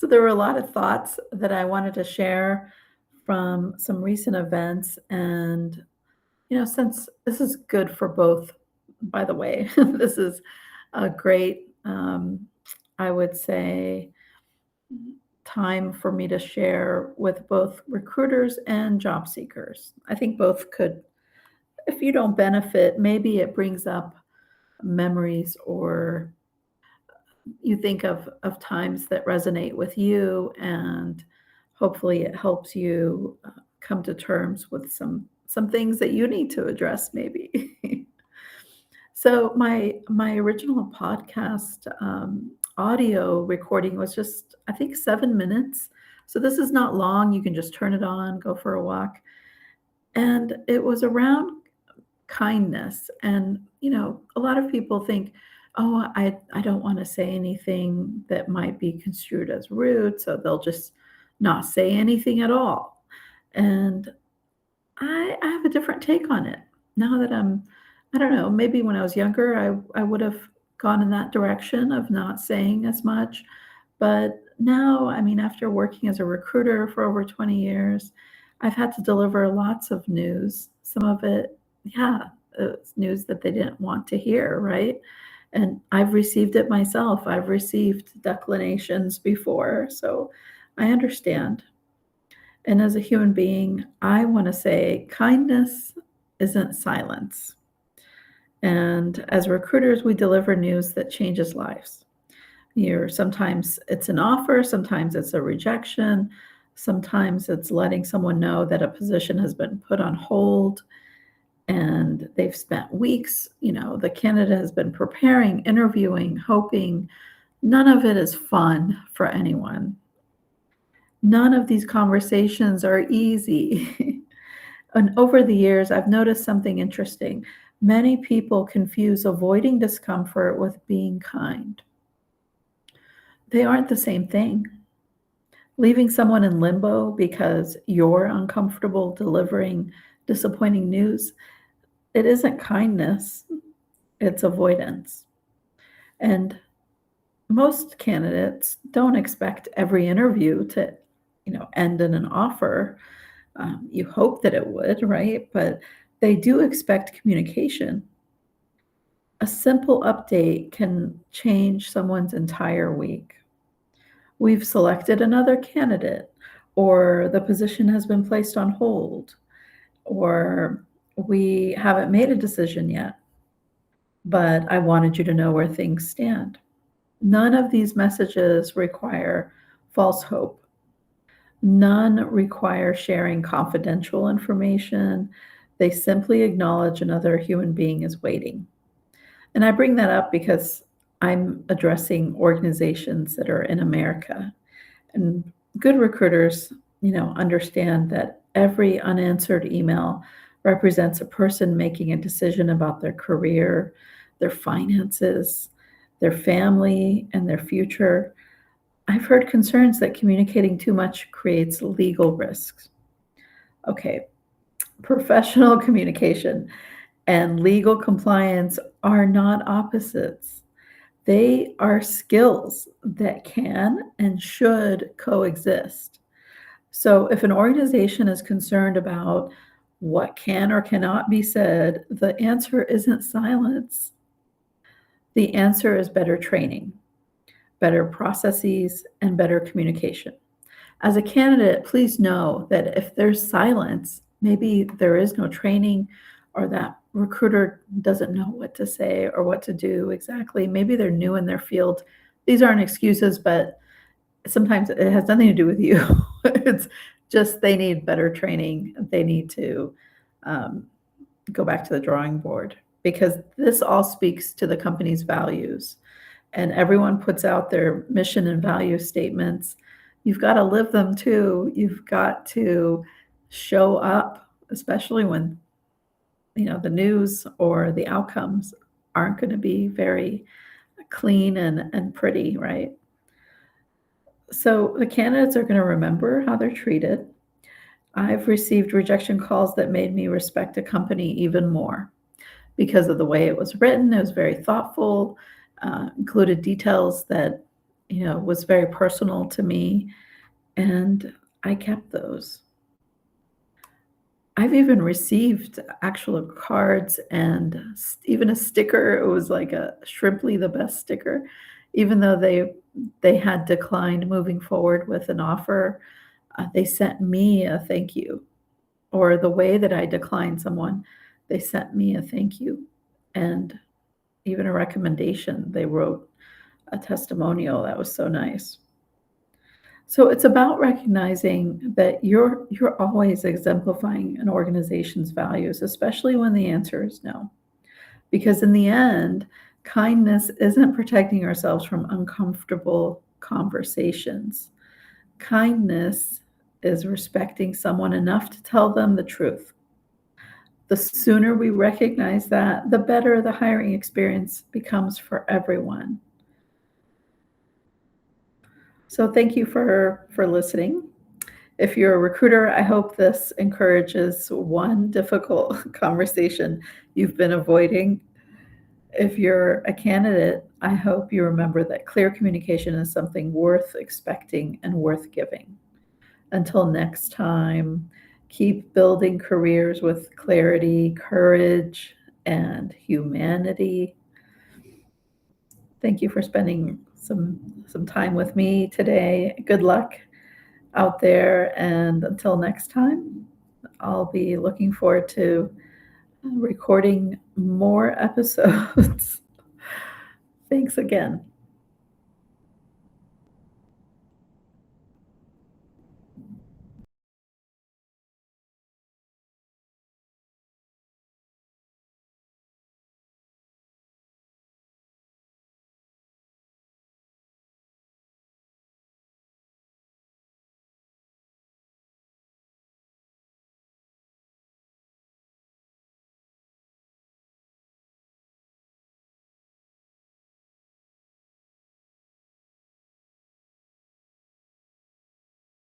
So there were a lot of thoughts that I wanted to share from some recent events. And, since this is good for both, by the way, this is a great, I would say, time for me to share with both recruiters and job seekers. I think both could, if you don't benefit, maybe it brings up memories, or you think of times that resonate with you, and hopefully it helps you come to terms with some things that you need to address maybe. So my original podcast audio recording was just, I think, 7 minutes. So this is not long. You can just turn it on, go for a walk, and it was around kindness. And, a lot of people think, oh, I don't want to say anything that might be construed as rude, so they'll just not say anything at all. And I have a different take on it. Now that I don't know, maybe when I was younger, I would have gone in that direction of not saying as much. But now, I mean, after working as a recruiter for over 20 years, I've had to deliver lots of news. Some of it, yeah, it's news that they didn't want to hear, right? And I've received it myself. I've received declinations before, so I understand. And as a human being, I want to say kindness isn't silence. And as recruiters, we deliver news that changes lives. Sometimes it's an offer, sometimes it's a rejection, sometimes it's letting someone know that a position has been put on hold and they've spent weeks, the candidate has been preparing, interviewing, hoping. None of it is fun for anyone. None of these conversations are easy. And over the years, I've noticed something interesting. Many people confuse avoiding discomfort with being kind. They aren't the same thing. Leaving someone in limbo because you're uncomfortable delivering disappointing news, it isn't kindness, it's avoidance. And most candidates don't expect every interview to, end in an offer. You hope that it would, right? But they do expect communication. A simple update can change someone's entire week. We've selected another candidate, or the position has been placed on hold, or we haven't made a decision yet, but I wanted you to know where things stand. None of these messages require false hope. None require sharing confidential information. They simply acknowledge another human being is waiting. And I bring that up because I'm addressing organizations that are in America. And good recruiters, understand that every unanswered email represents a person making a decision about their career, their finances, their family, and their future. I've heard concerns that communicating too much creates legal risks. Okay, professional communication and legal compliance are not opposites. They are skills that can and should coexist. So if an organization is concerned about what can or cannot be said, the answer isn't silence. The answer is better training, better processes, and better communication. As a candidate, please know that if there's silence, maybe there is no training, or that recruiter doesn't know what to say or what to do exactly. Maybe they're new in their field. These aren't excuses, but sometimes it has nothing to do with you. It's just they need better training. They need to go back to the drawing board, because this all speaks to the company's values. And everyone puts out their mission and value statements. You've got to live them too. You've got to show up, especially when the news or the outcomes aren't going to be very clean and pretty, right? So the candidates are going to remember how they're treated. I've received rejection calls that made me respect a company even more because of the way it was written. It was very thoughtful, included details that was very personal to me, and I kept those. I've even received actual cards and even a sticker. It was like a Shrimply the Best sticker, even though they had declined moving forward with an offer, they sent me a thank you, or the way that I declined someone, they sent me a thank you, and even a recommendation. They wrote a testimonial that was so nice. So it's about recognizing that you're always exemplifying an organization's values, especially when the answer is no. Because in the end, kindness isn't protecting ourselves from uncomfortable conversations. Kindness is respecting someone enough to tell them the truth. The sooner we recognize that, the better the hiring experience becomes for everyone. So thank you for listening. If you're a recruiter, I hope this encourages one difficult conversation you've been avoiding. If you're a candidate, I hope you remember that clear communication is something worth expecting and worth giving. Until next time, keep building careers with clarity, courage, and humanity. Thank you for spending some time with me today. Good luck out there, and until next time, I'll be looking forward to recording more episodes. Thanks again.